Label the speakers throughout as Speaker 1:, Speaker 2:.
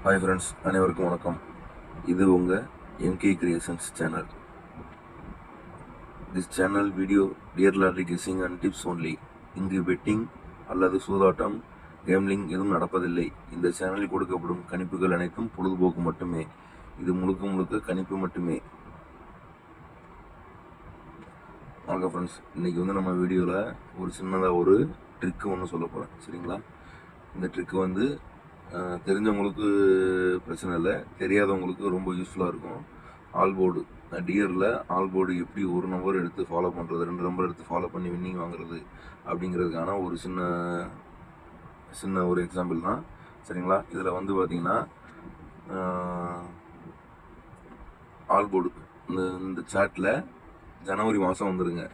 Speaker 1: Hi friends, அனைவருக்கும் வணக்கம். இது உங்கள் MK creations channel. This channel video dear lottery guessing and tips only. இங்கு பெட்டிங் அல்லது சூதாட்டம், கேம்லிங் எதுவும் நடப்பதில்லை. இந்த சேனலில் கொடுக்கப்படும் கணிப்புகள் அனைத்தும் பொழுதுபோக்கு மட்டுமே. இது முழுக்க முழுக்க கணிப்பு மட்டுமே. வணக்கம் ஃப்ரெண்ட்ஸ், இன்றைக்கி நம்ம வீடியோவில் ஒரு சின்னதாக ஒரு ட்ரிக்கு ஒன்று சொல்ல போகிறேன். சரிங்களா? இந்த ட்ரிக்கு தெரிஞ்சவங்களுக்கு பிரச்சனை இல்லை, தெரியாதவங்களுக்கு ரொம்ப யூஸ்ஃபுல்லாக இருக்கும். ஆல்போர்டு டியரில் ஆல்போர்டு எப்படி ஒரு நம்பர் எடுத்து ஃபாலோ பண்ணுறது, 2 நம்பர் எடுத்து ஃபாலோ பண்ணி வின்னிங் வாங்குறது அப்படிங்கிறதுக்கான ஒரு சின்ன ஒரு எக்ஸாம்பிள் தான். சரிங்களா? இதில் பார்த்தீங்கன்னா ஆல்போர்டு இந்த சாட்டில் ஜனவரி மாதம் வந்துடுங்க.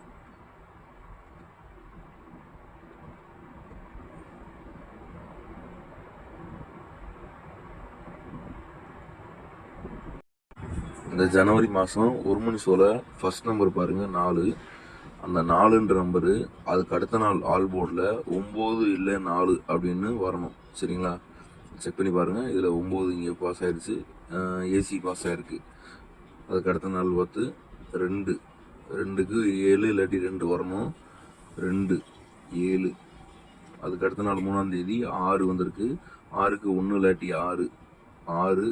Speaker 1: இந்த ஜனவரி மாதம் ஒரு மணி ஷோவில் ஃபஸ்ட் நம்பர் பாருங்கள் 4. அந்த 4ன்ற நம்பரு அதுக்கு அடுத்த நாள் ஆல்போர்டில் 9 இல்லை 4 அப்படின்னு வரணும். சரிங்களா? செக் பண்ணி பாருங்கள். இதில் 9 இங்கே பாஸ் ஆகிடுச்சு, ஏசி பாஸ் ஆகிருக்கு. அதுக்கு அடுத்த நாள் பார்த்து 2, 2க்கு 7 இல்லாட்டி 2 வரணும். 2, 7. அதுக்கு அடுத்த நாள் 3ஆம் தேதி 6 வந்திருக்கு. 6க்கு 1 இல்லாட்டி 6, 6,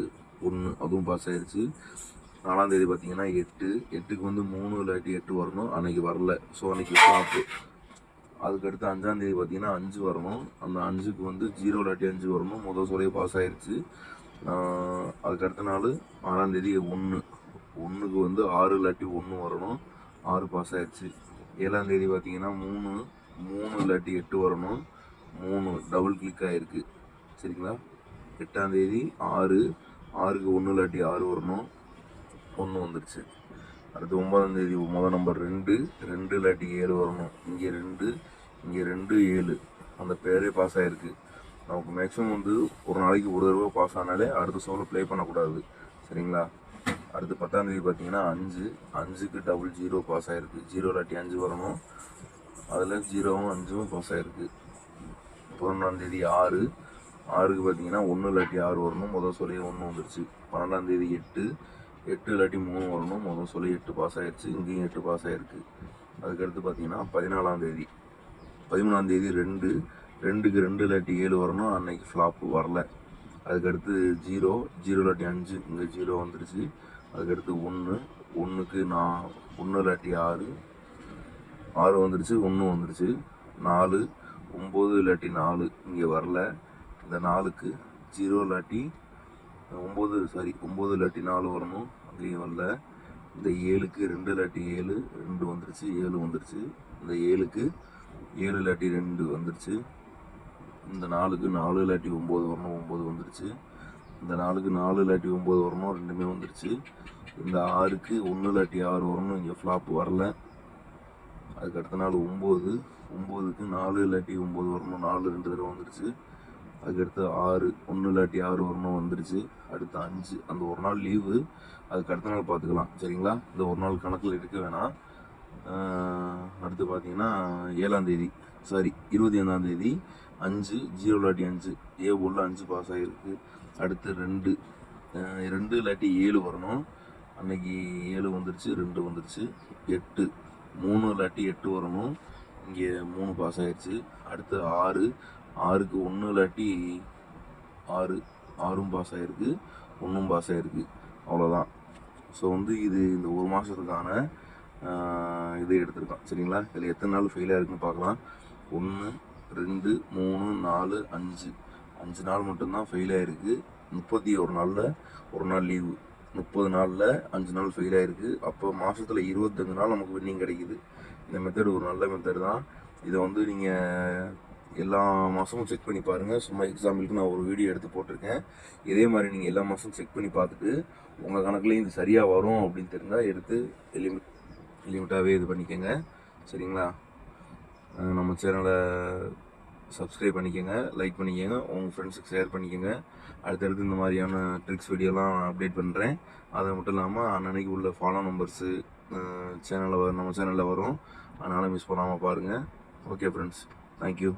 Speaker 1: 1 அதுவும் பாஸ் ஆகிடுச்சு. 4ஆம் தேதி பார்த்தீங்கன்னா 8, 8க்கு 3 இல்லாட்டி 8 வரணும். அன்றைக்கி வரல, ஸோ அன்றைக்கி ஃப்ளாப்பு. அதுக்கடுத்து 5ஆம் தேதி பார்த்தீங்கன்னா 5 வரணும். அந்த 5க்கு 0 இல்லாட்டி 5 வரணும். முதல் சோலையே பாஸ் ஆகிடுச்சு. அதுக்கடுத்த நாள் 6ஆம் தேதி 1, 1க்கு 6 இல்லாட்டி 1 வரணும். 6 பாஸ் ஆகிடுச்சு. 7ஆம் தேதி பார்த்தீங்கன்னா 3, 3 இல்லாட்டி 8 வரணும். 3 டபுள் கிளிக் ஆகிருக்கு. சரிங்களா? 8ஆம் தேதி 6, 6க்கு 1 இல்லாட்டி 6 வரணும். 1 வந்துடுச்சு. அடுத்து 9ஆம் தேதி முதல் நம்பர் 2, 2 இல்லாட்டி 7 வரணும். இங்கே 2, இங்கே 2, 7 அந்த பேரே பாஸ் ஆகிருக்கு. நமக்கு மேக்ஸிமம் ஒரு நாளைக்கு ஒரு தடவை பாஸ் ஆனாலே அடுத்த ஷோவில் ப்ளே பண்ணக்கூடாது. சரிங்களா? அடுத்து 10ஆம் தேதி பார்த்தீங்கன்னா 5, 5க்கு டபுள் 0 பாஸ் ஆகிருக்கு. 0 இல்லாட்டி 5 வரணும். அதில் 0வும் 5ம் பாஸ் ஆகிருக்கு. 11ஆம் தேதி 6, 6க்கு பார்த்தீங்கன்னா 1 இல்லாட்டி 6 வரணும். முதல் சொல்லியே 1 வந்துடுச்சு. 12ஆம் தேதி 8, 8 இல்லாட்டி 3 வரணும். முதல் சொல்லி 8 பாஸ் ஆகிடுச்சு. இங்கேயும் 8 பாஸ் ஆகிருக்கு. அதுக்கடுத்து பார்த்தீங்கன்னா 14ஆம் தேதி 13ஆம் தேதி 2, 2க்கு 2 இல்லாட்டி 7 வரணும். அன்னைக்கு ஃப்ளாப்பு வரல. அதுக்கடுத்து 0, 0 இல்லாட்டி 5, இங்கே 0 வந்துடுச்சு. அதுக்கடுத்து 1, 1க்கு 1 இல்லாட்டி 6, 6 வந்துடுச்சு. 1 வந்துடுச்சு. 4, 9 இல்லாட்டி 4 இங்கே வரல. இந்த 4க்கு 0 இல்லாட்டி 9 இல்லாட்டி 4 வரணும். அங்கேயும் வரல. இந்த 7க்கு 2 இல்லாட்டி 7, 2 வந்துடுச்சு. 7 வந்துடுச்சு. இந்த 7க்கு 7 இல்லாட்டி 2 வந்துடுச்சு. இந்த 4க்கு 4 இல்லாட்டி 9 வரணும். 9 வந்துடுச்சு. இந்த 4க்கு 4 இல்லாட்டி 9 வரணும். 2மே வந்துடுச்சு. இந்த 6க்கு 1 இல்லாட்டி 6 வரணும். இங்கே ஃப்ளாப்பு வரல. அதுக்கு அடுத்த நாள் 9, 9க்கு 4 இல்லாட்டி 9 வரணும். 4 2 தடவை வந்துடுச்சு. அதுக்கடுத்து 6, 1 இல்லாட்டி 6 வரணும். வந்துடுச்சு. அடுத்து 5, அந்த ஒரு நாள் லீவு. அதுக்கு அடுத்த நாள் பார்த்துக்கலாம். சரிங்களா? இந்த ஒரு நாள் கணக்கில் எடுக்க வேணாம். அடுத்து பார்த்தீங்கன்னா 7ஆம் தேதி 25ஆம் தேதி 5, 0 இல்லாட்டி 5 ஏ போர்டில் 5 பாஸ் ஆகிருக்கு. அடுத்து 2, 2 இல்லாட்டி 7 வரணும். அன்னைக்கு 7 வந்துடுச்சு. 2 வந்துடுச்சு. 8, 3 இல்லாட்டி 8 வரணும். இங்கே 3 பாஸ் ஆகிடுச்சு. அடுத்து 6, 6க்கு 1 இல்லாட்டி 6, 6ம் பாஸ் ஆகிருக்கு. 1ம் பாஸ் ஆகிருக்கு. அவ்வளோதான். ஸோ இது இந்த ஒரு மாதத்துக்கான இது எடுத்திருக்கோம். சரிங்களா? இதில் எத்தனை நாள் ஃபெயில் ஆகிருக்குன்னு பார்க்கலாம். 1, 2, 3, 4, 5 5 நாள் மட்டும்தான் ஃபெயில் ஆகிருக்கு. 31 நாளில் ஒரு நாள் லீவு. 30 நாளில் 5 நாள் ஃபெயில் ஆகிருக்கு. அப்போ மாதத்தில் 25 நாள் நமக்கு வின்னிங் கிடைக்குது. இந்த மெத்தட் ஒரு நல்ல மெத்தட் தான். இதை நீங்கள் எல்லா மாதமும் செக் பண்ணி பாருங்கள். சும்மா எக்ஸாம்பிளுக்கு நான் ஒரு வீடியோ எடுத்து போட்டிருக்கேன். இதே மாதிரி நீங்கள் எல்லா மாதமும் செக் பண்ணி பார்த்துட்டு உங்கள் கணக்குலேயும் இது சரியாக வரும் அப்படின்னு தெரிஞ்சால் எடுத்து லிமிட்டாகவே இது பண்ணிக்கோங்க. சரிங்களா? நம்ம சேனலை சப்ஸ்கிரைப் பண்ணிக்கோங்க, லைக் பண்ணிக்கோங்க, உங்கள் ஃப்ரெண்ட்ஸுக்கு ஷேர் பண்ணிக்கோங்க. அடுத்தடுத்து இந்த மாதிரியான ட்ரிக்ஸ் வீடியோலாம் அப்டேட் பண்ணுறேன். அது மட்டும் இல்லாமல் அன்னன்னைக்கு உள்ள ஃபாலோ நம்பர்ஸு நம்ம சேனலில் வரும். அதனால் மிஸ் பண்ணாமல் பாருங்கள். Okay friends, thank you.